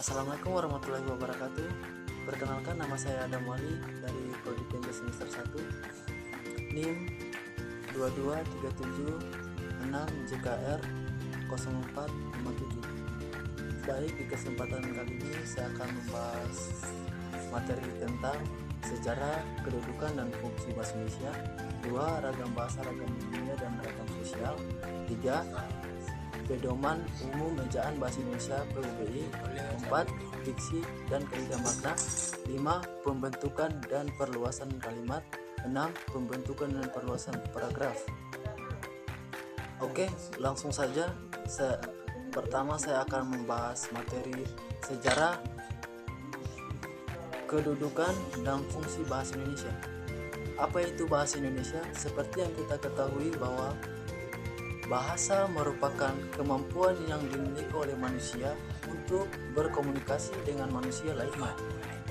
Assalamualaikum warahmatullahi wabarakatuh. Perkenalkan, nama saya Adam Wali dari Prodi PMB semester 1, NIM 22376 JKR 0457. Baik, di kesempatan kali ini saya akan membahas materi tentang sejarah, kedudukan dan fungsi bahasa Indonesia. 2. Ragam bahasa, ragam ilmiah dan ragam sosial. 3. Pedoman umum ejaan bahasa Indonesia PUBI. 4. Diksi dan kaidah makna. 5. Pembentukan dan perluasan kalimat. 6. Pembentukan dan perluasan paragraf. Oke, langsung saja. Pertama saya akan membahas materi sejarah, kedudukan dan fungsi bahasa Indonesia. Apa itu bahasa Indonesia? Seperti yang kita ketahui bahwa bahasa merupakan kemampuan yang dimiliki oleh manusia untuk berkomunikasi dengan manusia lainnya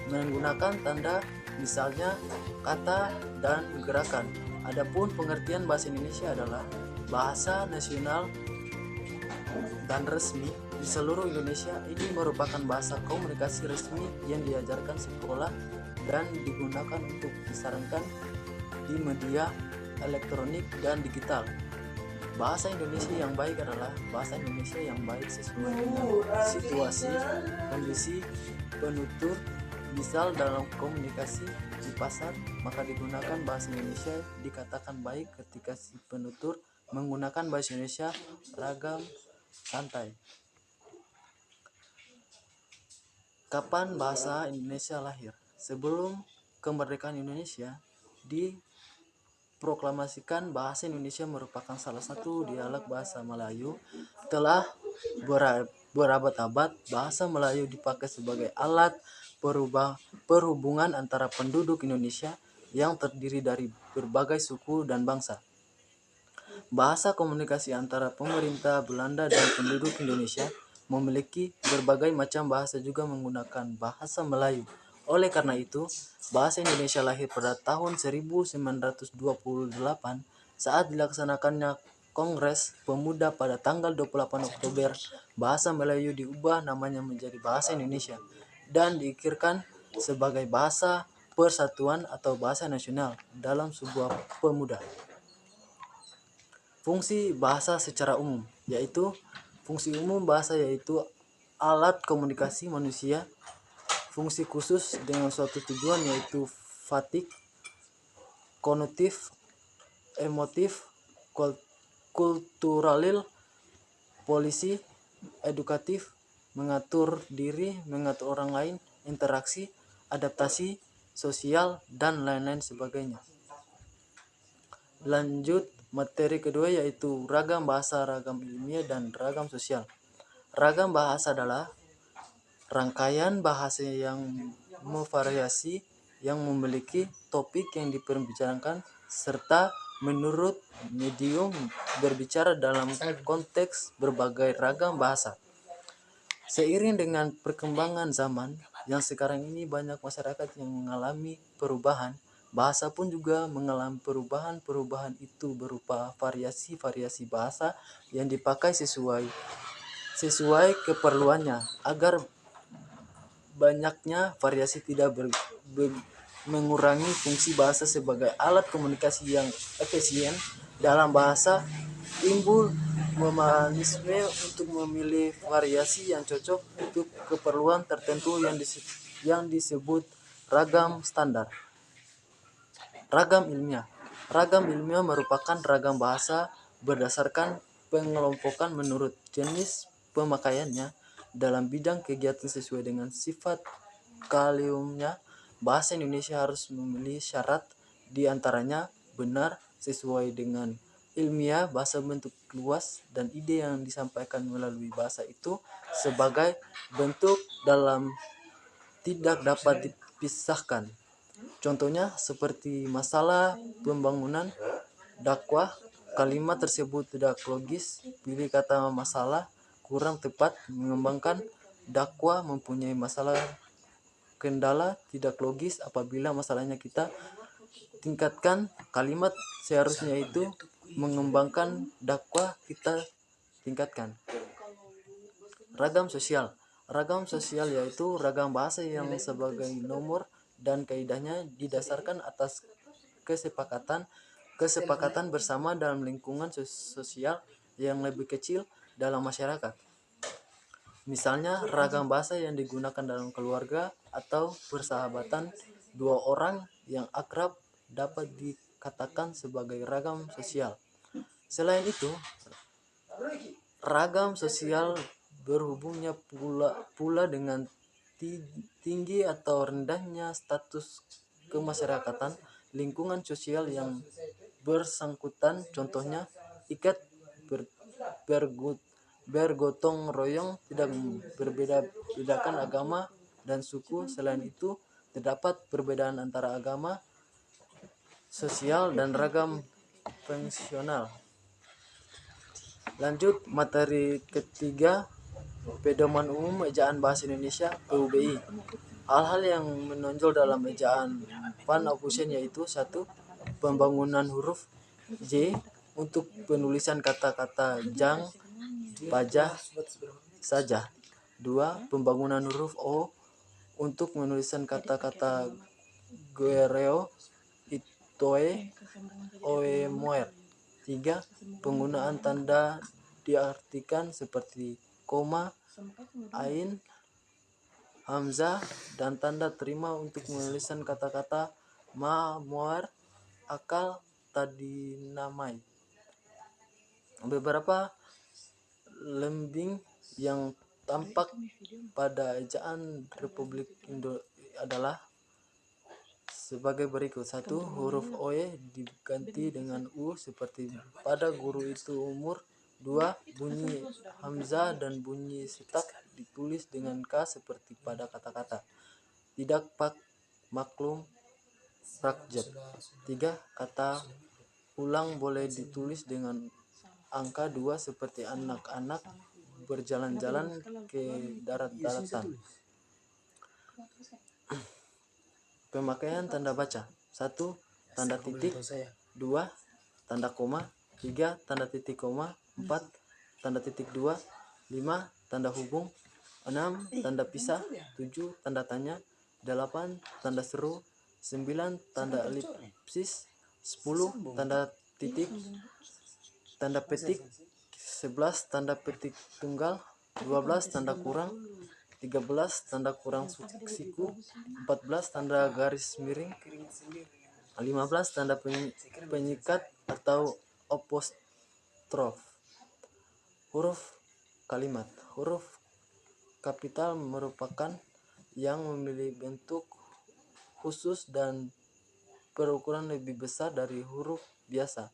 menggunakan tanda, misalnya kata dan gerakan. Adapun pengertian bahasa Indonesia adalah bahasa nasional dan resmi di seluruh Indonesia. Ini merupakan bahasa komunikasi resmi yang diajarkan sekolah dan digunakan untuk disarankan di media elektronik dan digital. Bahasa Indonesia yang baik adalah bahasa Indonesia yang baik sesuai dengan situasi, kondisi, penutur. Misal dalam komunikasi di pasar, maka digunakan bahasa Indonesia dikatakan baik ketika si penutur menggunakan bahasa Indonesia ragam santai. Kapan bahasa Indonesia lahir? Sebelum kemerdekaan Indonesia, diproklamasikan bahasa Indonesia merupakan salah satu dialek bahasa Melayu. Telah berabad-abad, bahasa Melayu dipakai sebagai alat perhubungan antara penduduk Indonesia yang terdiri dari berbagai suku dan bangsa. Bahasa komunikasi antara pemerintah Belanda dan penduduk Indonesia memiliki berbagai macam bahasa juga menggunakan bahasa Melayu. Oleh karena itu, bahasa Indonesia lahir pada tahun 1928 saat dilaksanakannya Kongres Pemuda pada tanggal 28 Oktober. Bahasa Melayu diubah namanya menjadi Bahasa Indonesia dan diikirkan sebagai bahasa persatuan atau bahasa nasional dalam sebuah pemuda. Fungsi bahasa secara umum, yaitu fungsi umum bahasa yaitu alat komunikasi manusia. Fungsi khusus dengan suatu tujuan yaitu fatik, konotif, emotif, kulturalil, polisi, edukatif, mengatur diri, mengatur orang lain, interaksi, adaptasi, sosial, dan lain-lain sebagainya. Lanjut, materi kedua yaitu ragam bahasa, ragam ilmiah, dan ragam sosial. Ragam bahasa adalah rangkaian bahasa yang memvariasi, yang memiliki topik yang diperbicarakan, serta menurut medium berbicara dalam konteks berbagai ragam bahasa. Seiring dengan perkembangan zaman yang sekarang ini banyak masyarakat yang mengalami perubahan, bahasa pun juga mengalami perubahan itu berupa variasi-variasi bahasa yang dipakai sesuai keperluannya. Agar banyaknya variasi tidak mengurangi fungsi bahasa sebagai alat komunikasi yang efisien dalam bahasa, timbul mekanisme untuk memilih variasi yang cocok untuk keperluan tertentu yang disebut ragam standar. Ragam ilmiah. Ragam ilmiah merupakan ragam bahasa berdasarkan pengelompokan menurut jenis pemakaiannya dalam bidang kegiatan sesuai dengan sifat kaliumnya. Bahasa Indonesia harus memiliki syarat, di antaranya benar, sesuai dengan ilmiah, bahasa bentuk luas, dan ide yang disampaikan melalui bahasa itu sebagai bentuk dalam tidak dapat dipisahkan. Contohnya seperti masalah pembangunan, dakwah, kalimat tersebut tidak logis, pilih kata masalah, kurang tepat, mengembangkan dakwah, mempunyai masalah kendala, tidak logis. Apabila masalahnya kita tingkatkan, kalimat seharusnya itu mengembangkan dakwah kita tingkatkan. Ragam sosial. Ragam sosial yaitu ragam bahasa yang sebagai nomor dan kaidahnya didasarkan atas kesepakatan bersama dalam lingkungan sosial yang lebih kecil dalam masyarakat. Misalnya ragam bahasa yang digunakan dalam keluarga atau persahabatan dua orang yang akrab dapat dikatakan sebagai ragam sosial. Selain itu, ragam sosial berhubungnya pula dengan tinggi atau rendahnya status kemasyarakatan lingkungan sosial yang bersangkutan. Contohnya, ikat bergotong royong tidak bedakan agama dan suku. Selain itu, terdapat perbedaan antara agama, sosial, dan ragam fungsional. Lanjut materi ketiga, pedoman umum ejaan bahasa Indonesia (PUBI). Hal-hal yang menonjol dalam ejaan Van Ophusen yaitu: 1. Pembangunan huruf J untuk penulisan kata-kata jang, pajah, saja. 2. Pembangunan huruf O untuk penulisan kata-kata guereo, itoe, oe, moer. 3. Penggunaan tanda diartikan seperti koma, ain, hamzah, dan tanda terima untuk penulisan kata-kata ma, moer, akal, tadinamai. Beberapa lembing yang tampak pada ejaan Republik Indo adalah sebagai berikut. 1. Huruf OE diganti dengan U seperti pada guru itu umur. 2. Bunyi hamzah dan bunyi setak ditulis dengan K seperti pada kata-kata tidak pak, maklum, rakyat. 3. Kata ulang boleh ditulis dengan angka 2 seperti anak-anak berjalan-jalan ke darat-daratan. Pemakaian tanda baca. 1. Tanda titik. 2. Tanda koma. 3. Tanda titik koma. 4. Tanda titik 2. 5. Tanda hubung. 6. Tanda pisah. 7. Tanda tanya. 8. Tanda seru. 9. Tanda elipsis. 10. Tanda titik. Tanda petik. 11. Tanda petik tunggal. 12. Tanda kurang. 13. Tanda kurang siku. 14. Tanda garis miring. 15. Tanda penyikat atau apostrof. Huruf kalimat. Huruf kapital merupakan yang memiliki bentuk khusus dan berukuran lebih besar dari huruf biasa.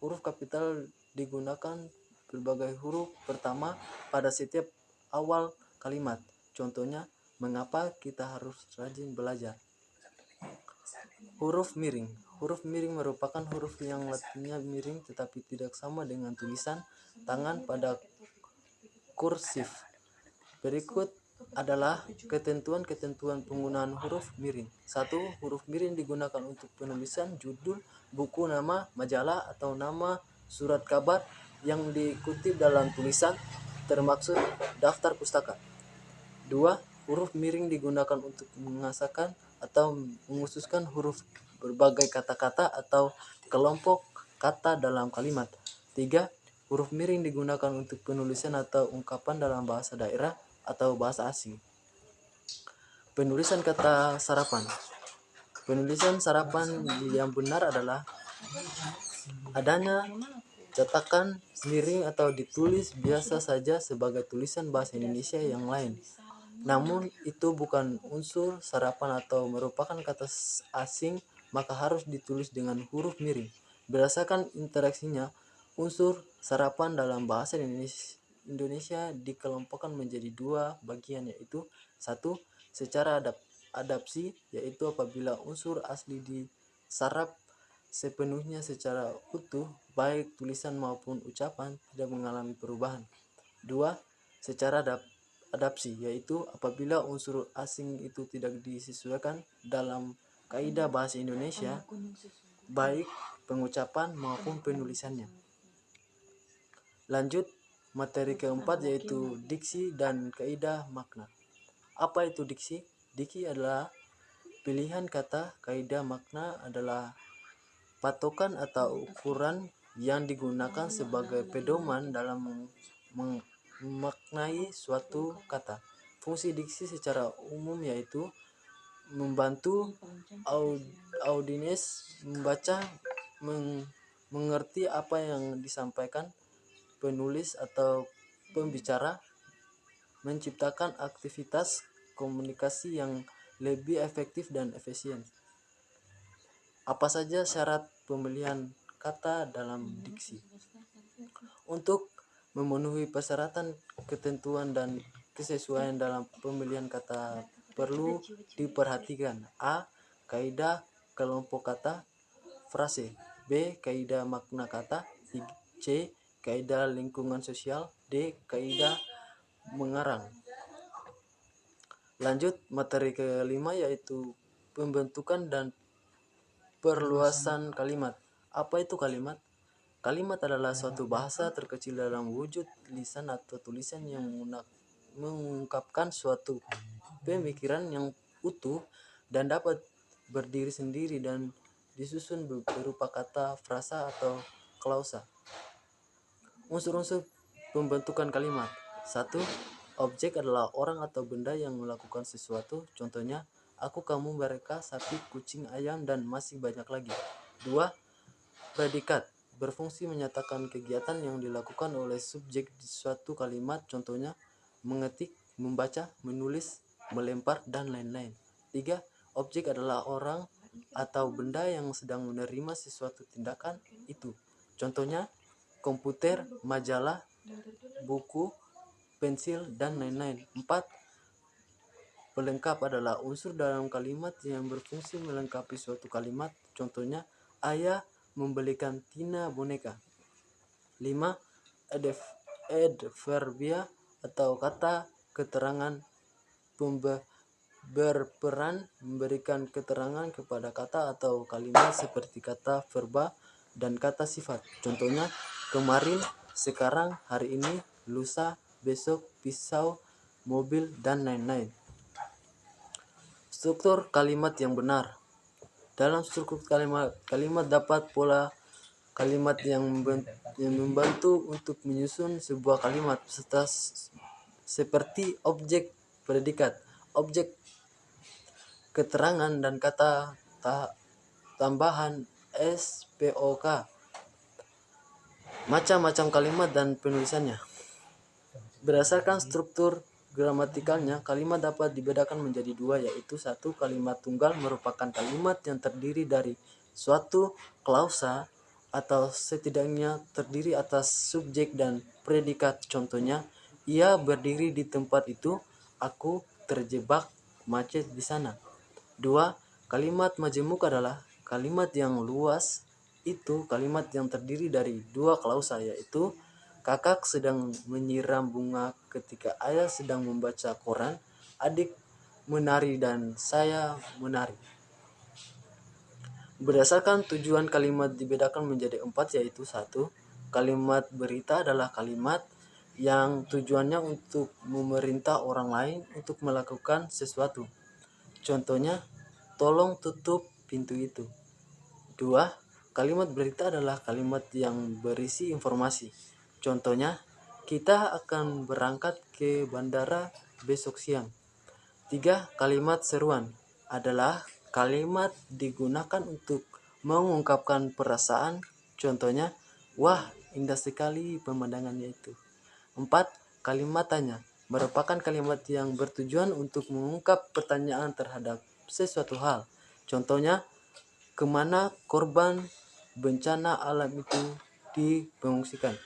Huruf kapital digunakan berbagai huruf pertama pada setiap awal kalimat. Contohnya, mengapa kita harus rajin belajar. Huruf miring. Huruf miring merupakan huruf yang latinnya miring tetapi tidak sama dengan tulisan tangan pada kursif. Berikut adalah ketentuan-ketentuan penggunaan huruf miring. 1. Huruf miring digunakan untuk penulisan judul buku, nama majalah, atau nama surat kabar yang dikutip dalam tulisan, termasuk daftar pustaka. 2. Huruf miring digunakan untuk mengasahkan atau mengususkan huruf berbagai kata-kata atau kelompok kata dalam kalimat. 3. Huruf miring digunakan untuk penulisan atau ungkapan dalam bahasa daerah atau bahasa asing. Penulisan kata sarapan. Penulisan sarapan yang benar adalah adanya cetakan miring atau ditulis biasa saja sebagai tulisan bahasa Indonesia yang lain. Namun itu bukan unsur sarapan atau merupakan kata asing, maka harus ditulis dengan huruf miring. Berdasarkan interaksinya, unsur sarapan dalam bahasa Indonesia dikelompokkan menjadi dua bagian, yaitu: 1. Secara adapsi, yaitu apabila unsur asli disarap sepenuhnya secara utuh, baik tulisan maupun ucapan tidak mengalami perubahan. 2. Secara adapsi, yaitu apabila unsur asing itu tidak disesuaikan dalam kaidah bahasa Indonesia, baik pengucapan maupun penulisannya. Lanjut materi keempat, yaitu diksi dan kaidah makna. Apa itu diksi? Diksi adalah pilihan kata, kaidah, makna adalah patokan atau ukuran yang digunakan sebagai pedoman dalam memaknai suatu kata. Fungsi diksi secara umum yaitu membantu audiens membaca, mengerti apa yang disampaikan penulis atau pembicara, menciptakan aktivitas komunikasi yang lebih efektif dan efisien. Apa saja syarat pemilihan kata dalam diksi? Untuk memenuhi persyaratan, ketentuan, dan kesesuaian dalam pemilihan kata perlu diperhatikan: A. Kaidah kelompok kata frase. B. Kaidah makna kata. C. Kaidah lingkungan sosial. D. Kaidah mengarang. Lanjut materi kelima yaitu pembentukan dan perluasan kalimat. Apa itu kalimat? Kalimat adalah suatu bahasa terkecil dalam wujud lisan atau tulisan yang mengungkapkan suatu pemikiran yang utuh dan dapat berdiri sendiri dan disusun berupa kata, frasa, atau klausa. Unsur-unsur pembentukan kalimat. 1. Objek adalah orang atau benda yang melakukan sesuatu. Contohnya, aku, kamu, mereka, sapi, kucing, ayam, dan masih banyak lagi. 2. Predikat berfungsi menyatakan kegiatan yang dilakukan oleh subjek di suatu kalimat. Contohnya, mengetik, membaca, menulis, melempar, dan lain-lain. 3. Objek adalah orang atau benda yang sedang menerima sesuatu tindakan itu. Contohnya, komputer, majalah, buku, pensil, dan lain-lain. 4. Pelengkap adalah unsur dalam kalimat yang berfungsi melengkapi suatu kalimat. Contohnya, ayah membelikan Tina boneka. 5. Adverbia atau kata keterangan berperan memberikan keterangan kepada kata atau kalimat seperti kata verba dan kata sifat. Contohnya, kemarin, sekarang, hari ini, lusa, besok, pisau, mobil, dan lain-lain. Struktur kalimat yang benar. Dalam struktur kalimat dapat pola kalimat yang membantu untuk menyusun sebuah kalimat serta seperti objek, predikat, objek keterangan, dan kata tambahan SPOK. Macam-macam kalimat dan penulisannya. Berdasarkan struktur gramatikalnya, kalimat dapat dibedakan menjadi dua, yaitu 1. Kalimat tunggal merupakan kalimat yang terdiri dari suatu klausa atau setidaknya terdiri atas subjek dan predikat. Contohnya, ia berdiri di tempat itu, aku terjebak macet di sana. 2. Kalimat majemuk adalah kalimat yang luas. Itu kalimat yang terdiri dari dua klausa, yaitu kakak sedang menyiram bunga ketika ayah sedang membaca koran, adik menari dan saya menari. Berdasarkan tujuan kalimat dibedakan menjadi 4, yaitu 1. Kalimat berita adalah kalimat yang tujuannya untuk memerintah orang lain untuk melakukan sesuatu. Contohnya, tolong tutup pintu itu. 2. Kalimat berita adalah kalimat yang berisi informasi. Contohnya, kita akan berangkat ke bandara besok siang. 3. Kalimat seruan adalah kalimat digunakan untuk mengungkapkan perasaan. Contohnya, wah, indah sekali pemandangannya itu. 4. Kalimat tanya merupakan kalimat yang bertujuan untuk mengungkap pertanyaan terhadap sesuatu hal. Contohnya, kemana korban bencana alam itu dipengungsikan.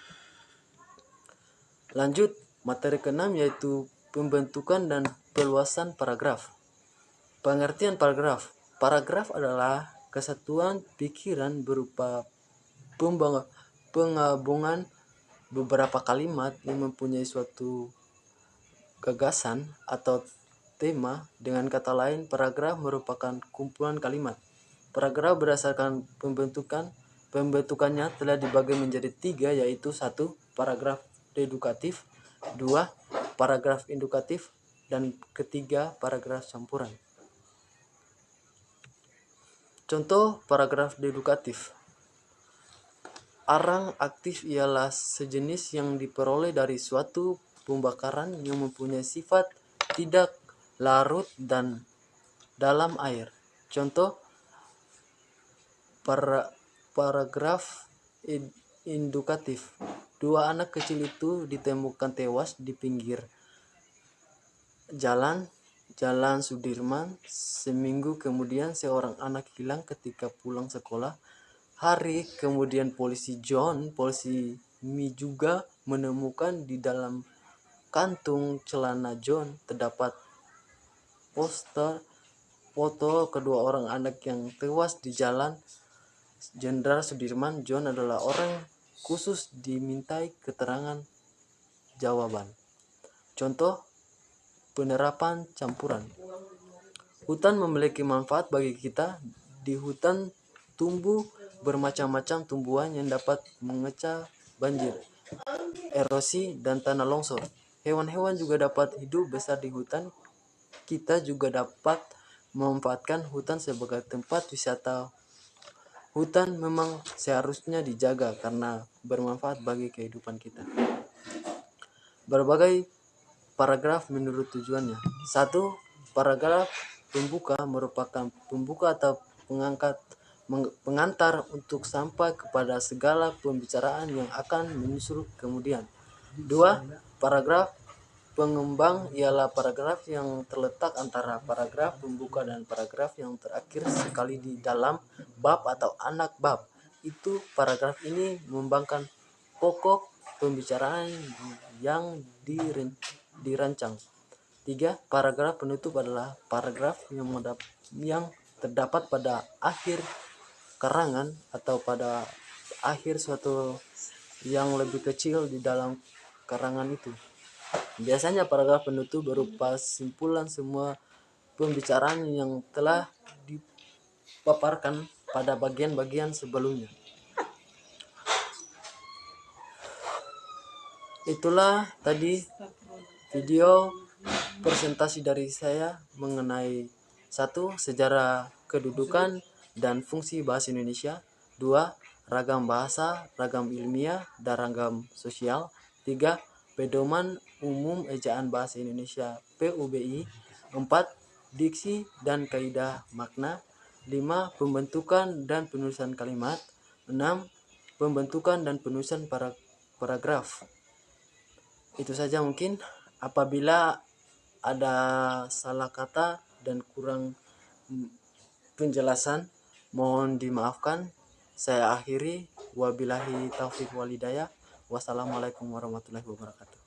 Lanjut materi ke-6 yaitu pembentukan dan perluasan paragraf. Pengertian paragraf. Paragraf adalah kesatuan pikiran berupa penggabungan beberapa kalimat yang mempunyai suatu gagasan atau tema. Dengan kata lain, paragraf merupakan kumpulan kalimat. Paragraf berdasarkan pembentukannya telah dibagi menjadi 3, yaitu 1. Paragraf dedukatif, 2. Paragraf indukatif, dan ketiga paragraf campuran. Contoh paragraf dedukatif. Arang aktif ialah sejenis yang diperoleh dari suatu pembakaran yang mempunyai sifat tidak larut dan dalam air. Contoh paragraf indukatif. Dua anak kecil itu ditemukan tewas di pinggir Jalan Sudirman. Seminggu kemudian seorang anak hilang ketika pulang sekolah. Hari kemudian polisi Mi juga menemukan di dalam kantung celana John terdapat foto kedua orang anak yang tewas di Jalan Jenderal Sudirman. John adalah orang khusus dimintai keterangan jawaban. Contoh penerapan campuran. Hutan memiliki manfaat bagi kita. Di hutan tumbuh bermacam-macam tumbuhan yang dapat mengecah banjir, erosi, dan tanah longsor. Hewan-hewan juga dapat hidup besar di hutan. Kita juga dapat memanfaatkan hutan sebagai tempat wisata. Hutan memang seharusnya dijaga karena bermanfaat bagi kehidupan kita. Berbagai paragraf menurut tujuannya. 1. Paragraf pembuka merupakan pembuka atau pengantar untuk sampai kepada segala pembicaraan yang akan menyusul kemudian. 2. Paragraf pengembang ialah paragraf yang terletak antara paragraf pembuka dan paragraf yang terakhir sekali di dalam bab atau anak bab. Itu paragraf ini mengembangkan pokok pembicaraan yang dirancang. 3. Paragraf penutup adalah paragraf yang terdapat pada akhir karangan atau pada akhir suatu yang lebih kecil di dalam karangan itu. Biasanya paragraf penutup berupa simpulan semua pembicaraan yang telah dipaparkan pada bagian-bagian sebelumnya. Itulah tadi video presentasi dari saya mengenai 1. Sejarah kedudukan dan fungsi bahasa Indonesia. 2. Ragam bahasa, ragam ilmiah, dan ragam sosial. 3. Pedoman umum ejaan bahasa Indonesia PUBI. 4. Diksi dan kaidah makna. 5. Pembentukan dan penulisan kalimat. 6. Pembentukan dan penulisan paragraf. Itu saja mungkin. Apabila ada salah kata dan kurang penjelasan, mohon dimaafkan. Saya akhiri. Wabillahi taufiq walhidayah. Wassalamualaikum warahmatullahi wabarakatuh.